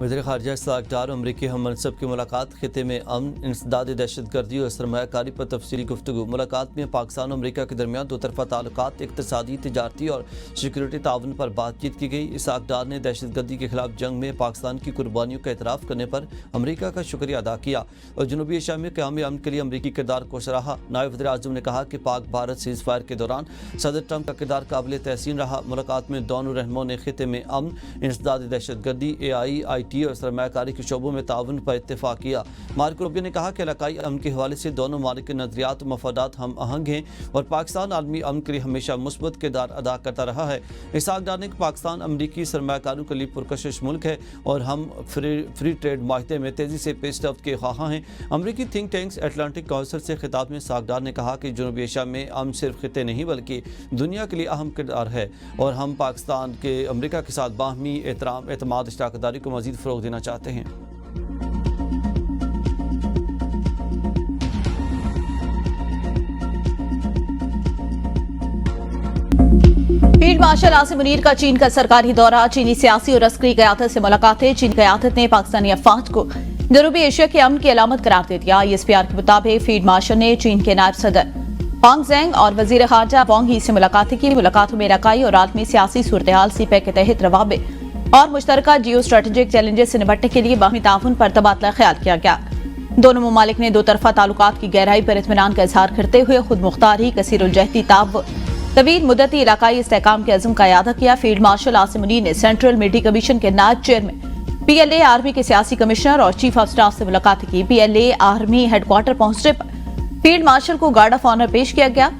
वज़ीर ख़ारजा इसहाक़ डार अमरीकी हम मनसब की मुलाकात खिते में अमन, इंसदाद दहशतगर्दी और सरमायाकारी पर तफसीली गुफ्तगू। मुलाकात में पाकिस्तान और अमरीका के दरमियान दो तरफ़ा ताल्लुकात, इक़्तिसादी, तिजारती और सिक्योरिटी ताउन पर बातचीत की गई। इसहाक़ डार ने दहशतगर्दी के खिलाफ जंग में पाकिस्तान की कुर्बानियों का एतराफ़ करने पर अमरीका का शुक्रिया अदा किया और जनूबी एशिया में क़याम अमन के लिए अमरीकी किरदार को सराहा। नायब वज़ीर आज़म ने कहा कि पाक भारत सीज़ फायर के दौरान सदर ट्रंप का किरदार काबिल तहसीन रहा। मुलाकात में दोनों रहनुमाओं ने खिते में अमन, इंसदाद दहशतगर्दी, AI, IT और सरमायाकारी के शोबों में ताउन पर इत्तेफाक किया। मार्को रूबियो ने कहा कि इलाकाई अमन के हवाले से दोनों ममालिक के नज़रियात और मफादात हम आहंग हैं और पाकिस्तान आलमी अमन के लिए हमेशा मुस्बत किरदार अदा करता रहा है। इसहाक़ डार ने पाकिस्तान अमरीकी सरमायाकारों के लिए पुरकशिश मुल्क है और हम फ्री ट्रेड माहदे में तेज़ी से पेशरफ्त के ख्वाहां हैं। अमरीकी थिंक टैंक्स एटलांटिक काउंसिल से खिताब में इसहाक़ डार ने कहा कि जनूबी एशिया में अमन सिर्फ खिते नहीं बल्कि दुनिया के लिए अहम किरदार है और हम पाकिस्तान के अमरीका के साथ बाहमी एहतराम, एतमाद, इश्तराकदारी को मज़ीद फ़रोग़ देना चाहते हैं। फील्ड मार्शल आसिम मुनीर का चीन का सरकारी दौरा, चीनी सियासी और अस्करी क़यादत से मुलाकातें। चीन क़यादत ने पाकिस्तानी अफवाज को जनूबी एशिया के अमन की अलामत करार दे दिया। ISPR के मुताबिक फील्ड मार्शल ने चीन के नायब सदर हांग ज़ेंग और वज़ीर ख़ारजा वांग ही से मुलाकातें की। मुलाकातों में इलाकाई और आलमी सियासी सूरत-ए-हाल, CPEC के तहत रवाबित और मुश्तरका जियो स्ट्रेटेजिक चैलेंजेस से निपटने के लिए बाहमी ताउन पर तबादला ख्याल किया गया। दोनों ममालिक ने दो तरफा ताल्लुकात की गहराई पर इत्मीनान का इजहार करते हुए खुद मुख्तारी, कसीरुल-जहती ताउन, तवील मुद्दती इलाकाई इस्तेहकाम के अज़्म का इयादा किया। फील्ड मार्शल आसिम मुनीर ने सेंट्रल मिलिट्री कमीशन के नायब चेयरमैन, PLA आर्मी के सियासी कमिश्नर और चीफ ऑफ स्टाफ से मुलाकात की। PLA आर्मी हेडक्वार्टर पहुंचने पर फील्ड मार्शल को गार्ड ऑफ ऑनर पेश किया गया।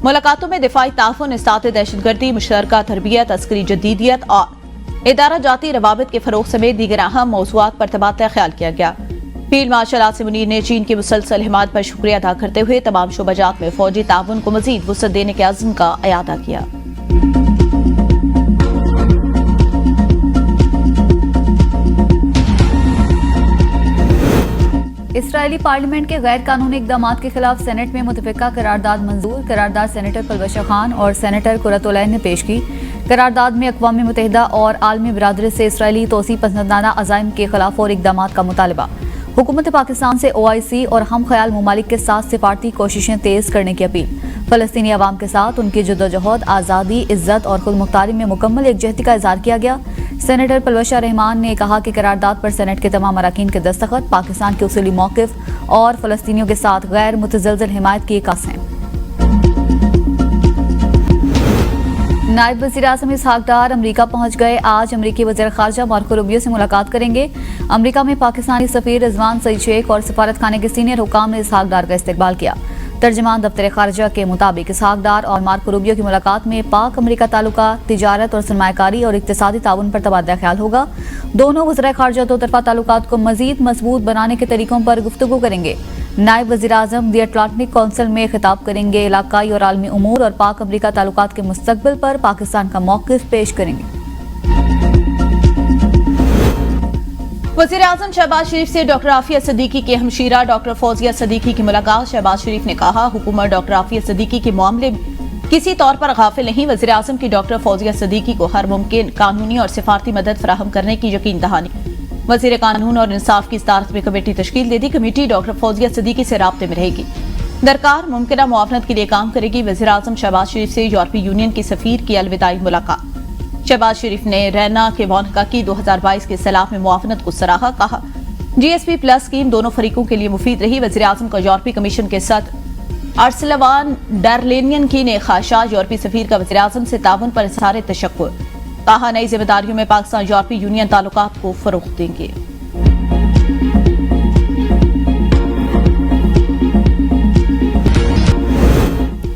मुलाकातों में दिफाई ताउन, इस्तात दहशतगर्दी, मुश्तरका तरबियत, अस्करी जदीदियत और इदारा जाती रवाबित के फरोग समेत दीगर अहम मौज़ूआत पर तबादला ख्याल किया गया। फील्ड मार्शल आसिम मुनीर ने चीन की मुसलसल हिमायत पर शुक्रिया अदा करते हुए तमाम शोबाजात में फौजी ताउन को मजीद वुसअत देने के अज़्म का इयादा किया। इसराइली पार्लियामेंट के गैर कानूनी इक़दामात के खिलाफ सेनेट में मुतफ़िका करारदाद मंजूर। करारदाद सेनेटर पलवशा खान और सेनेटर कुरतुलैन ने पेश की। करारदाद में अक़वाम मुत्तहिदा और आलमी बिरादरी से इसराइली तोसी पसंदाना अज़ाइम के खिलाफ और इक़दामात का मुतालबा। हुकूमत पाकिस्तान से OIC और हम ख्याल ममालिक के साथ सिफारती कोशिशें तेज़ करने की अपील। फ़लस्तीनी अवाम के साथ उनकी जद्दोजहद, आज़ादी, इज़्ज़त और खुद मुख्तारी में मुकम्मल एकजहती का इज़हार किया गया। सेनेटर पलवशा रहमान ने कहा कि करारदाद पर सेनेट के तमाम अरकान के दस्तखत पाकिस्तान के उसूली मौक़िफ़ और फ़लस्तीनियों के साथ गैर मुतज़लज़ल हिमायत की अक्स हैं। नायब वज़ीर आज़म इसहाक़ डार अमरीका पहुंच गए। आज अमरीकी वज़ीर ख़ारजा मार्को रूबियो से मुलाकात करेंगे। अमरीका में पाकिस्तानी सफ़ीर रिजवान सईद शेख और सफारत खाने के सीनियर हुकाम ने इसहाक़ डार का इस्तकबाल किया। तर्जमान दफ्तर ख़ारजा के मुताबिक इसहाक़ डार और मार्को रूबियो की मुलाकात में पाक अमरीका ताल्लुका, तिजारत और सरमायाकारी और इक़्तिसादी ताउन पर तबादला ख्याल होगा। दोनों वज़ीर ख़ारजा दो तरफ़ा ताल्लुकात को मज़ीद मजबूत बनाने के तरीकों पर गुफ्तगू करेंगे। नायब वज़ीर आज़म दी अटलांटिक काउंसिल में खिताब करेंगे। इलाकाई और आलमी उमूर और पाक अमरीका ताल्लुकात के मुस्तक़बिल पर पाकिस्तान का मौक़िफ़ पेश करेंगे। वज़ीर आज़म शहबाज शरीफ से डॉक्टर आफिया सिद्दीकी की हमशीरा डॉक्टर फौजिया सिद्दीकी की मुलाकात। शहबाज शरीफ ने कहा, हुकूमत डॉक्टर आफिया सिद्दीकी के मामले में किसी तौर पर गाफिल नहीं। वज़ीर आज़म की डॉक्टर फौजिया सिद्दीकी को हर मुमकिन कानूनी और सिफारती मदद फराहम करने की यकीन दहानी। वज़ीर कानून और इंसाफ की सदारत में कमेटी तश्कील दे दी। कमेटी डॉक्टर फौजिया सिद्दीकी से राब्ते में रहेगी, दरकार मुमकिना मुआवनत के लिए काम करेगी। वज़ीर आज़म शहबाज शरीफ से यूरोपीय यूनियन की सफीर की अलविदाई मुलाकात। शहबाज शरीफ ने रैना के वानका की 2022 के सैलाब में मुआवनत को सराहा। कहा, GSP+ स्कीम दोनों फरीकों के लिए मुफीद रही। वज़ीर आज़म का यूरोपीय कमीशन के साथ अर्सलवान डरलेनियन की ने ख़ाहिशात यूरोपीय सफीर का वज़ीर आज़म से ताउन पर इज़हार तशक्कुर। कहा, नई जिम्मेदारियों में पाकिस्तान यूरोपीय यूनियन ताल्लुकात को फ़रोग़ देंगे।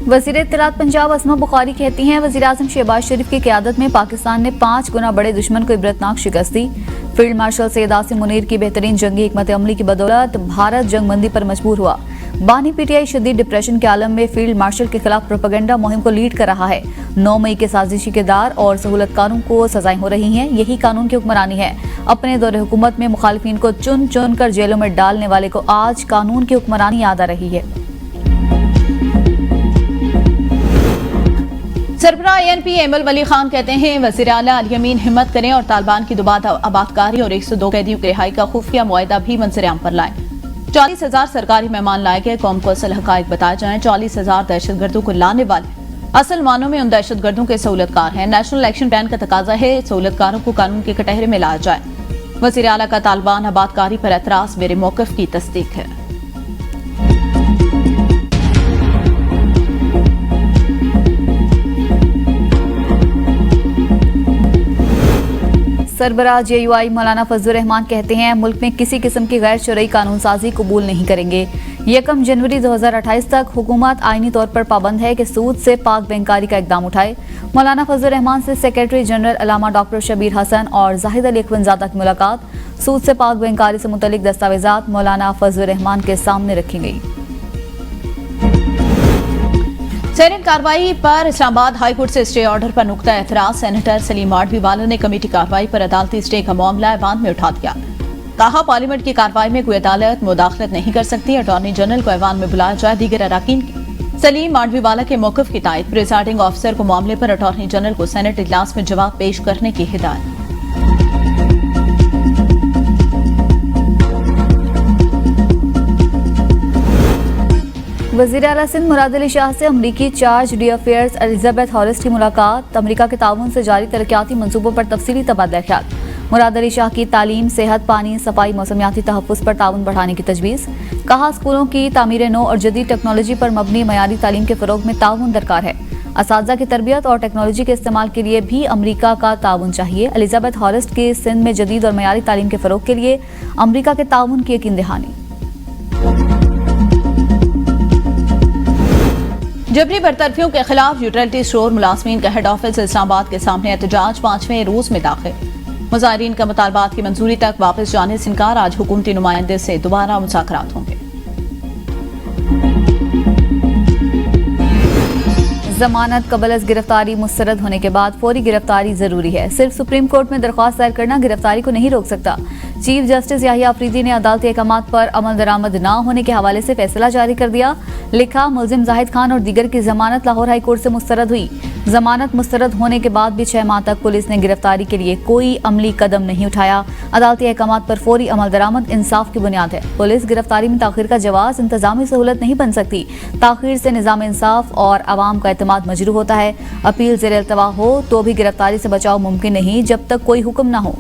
वज़ीर इत्तलात पंजाब असमा बुखारी कहती हैं, वज़ीर आज़म शहबाज शरीफ की क़यादत में पाकिस्तान ने 5 गुना बड़े दुश्मन को इबरतनाक शिकस्त दी। फील्ड मार्शल सैयद आसिम मुनीर की बेहतरीन जंगी हिकमत अमली की बदौलत भारत जंगबंदी पर मजबूर हुआ। बानी PTI शदीद डिप्रेशन के आलम में फील्ड मार्शल के खिलाफ प्रोपेगेंडा मुहिम को लीड कर रहा है। 9 मई के साजिशी किरदार और सहूलत कानून को सजाएं हो रही हैं। यही कानून की हुक्मरानी है। अपने दौरे हुकूमत में मुखालिफिन को चुन चुन कर जेलों में डालने वाले को आज कानून की हुक्मरानी याद आ रही है। सरबराह ANP एमल वली खान कहते हैं वज़ीर आला अल यमीन हिम्मत करें और तालिबान की दोबारा आबादकारी और 102 कैदियों की रिहाई का खुफिया मुआहदा भी मंजर-ए-आम पर लाएं। 40,000 सरकारी मेहमान लाए गए, कौम को असल हकायक बताए जाएं। 40,000 दहशतगर्दों को लाने वाले असल मानों में उन दहशतगर्दों के सहूलतकार हैं। नेशनल एक्शन प्लान का तकाजा है सहूलतकारों को कानून के कटहरे में लाया जाए। वज़ीर आला का तालिबान आबादकारी पर एतराज मेरे मौक़िफ़ की तस्दीक है। सरबराह JUI मौलाना फजलुर रहमान कहते हैं मुल्क में किसी किस्म की गैर शरई कानून साजी कबूल नहीं करेंगे। 1 जनवरी 2028 तक हुकूमत आईनी तौर पर पाबंद है कि सूद से पाक बैंकारी का इकदाम उठाए। मौलाना फजलुर रहमान से सेक्रेटरी जनरल अल्लामा डॉक्टर शबीर हसन और जाहिद अली अखवंजादा की मुलाकात। सूद से पाक बैंकारी से मुतल्लिक दस्तावेजात मौलाना फजलुर रहमान के सामने रखी गई। सेनेट कार्रवाई पर इस्लामाबाद हाईकोर्ट से स्टे ऑर्डर पर नुक्ता एतराज। सेनेटर सलीम माडवीवाला ने कमेटी कार्रवाई पर अदालती स्टे का मामला ऐवान में उठा दिया। कहा पार्लियामेंट की कार्रवाई में कोई अदालत मुदाखलत नहीं कर सकती। अटॉर्नी जनरल को ऐवान में बुलाया जाए। दीगर अराकीन की सलीम माडवीवाला के मौक़िफ़ की तायद। प्रिजाइडिंग ऑफिसर को मामले पर अटॉर्नी जनरल को सेनेट इजलास में जवाब पेश करने की हिदायत। वज़ीर आला सिंध मुराद अली शाह से अमरीकी चार्ज डी अफेयर्स एलिजाबेथ हॉरिस की मुलाकात। अमरीका के ताउन से जारी तरक्याती मंसूबों पर तफसीली तबादला ख्याल। मुराद अली शाह की तालीम, सेहत, पानी, सफाई, मौसमियाती तहफ़्फ़ुज़ पर ताउन बढ़ाने की तजवीज़। कहा स्कूलों की तामीर नो और जदीद टेक्नोलॉजी पर मबनी मयारी तालीम के फ़रोग़ में ताउन दरकार है। असातिज़ा की तरबियत और टेक्नोलॉजी के इस्तेमाल के लिए भी अमरीका का ताउन चाहिए। एलिजाबेथ हॉरिस की सिंध में जदीद और मयारी तालीम के फ़रोग़ के लिए अमरीका के ताउन की यकीन दहानी। जबरी बरतरफियों के खिलाफ यूटिलिटी स्टोर मुलाजमीन का हेड ऑफिस इस्लामाबाद के सामने एहतजाज 5वें रोज में दाखिल। मुजाहिरीन का मुतालबात की मंजूरी तक वापस जाने से इनकार। आज हुकूमती नुमाइंदे से दोबारा मुज़ाकरात होंगे। जमानत कबल अज़ गिरफ्तारी मुस्तरद होने के बाद फौरी गिरफ्तारी जरूरी है। सिर्फ सुप्रीम कोर्ट में दरख्वास्त दायर करना गिरफ्तारी को नहीं रोक सकता। चीफ जस्टिस याहिया अफरीदी ने अदालती अहकामात पर अमल दरामद न होने के हवाले से फैसला जारी कर दिया। लिखा, मुलजिम जाहिद खान और दीगर की जमानत लाहौर हाई कोर्ट से मुस्तरद हुई। जमानत मुस्तरद होने के बाद भी 6 माह तक पुलिस ने गिरफ्तारी के लिए कोई अमली कदम नहीं उठाया। अदालती अहकामात पर फौरी अमल दरामद इंसाफ की बुनियाद है। पुलिस गिरफ्तारी में ताखिर का जवाब इंतजामी सहूलत नहीं बन सकती। ताखिर से निजाम इंसाफ और आवाम का एतमाद मजरूह होता है। अपील ज़ेर अल्तवा हो तो भी गिरफ्तारी से बचाव मुमकिन नहीं जब तक कोई हुक्म न हो।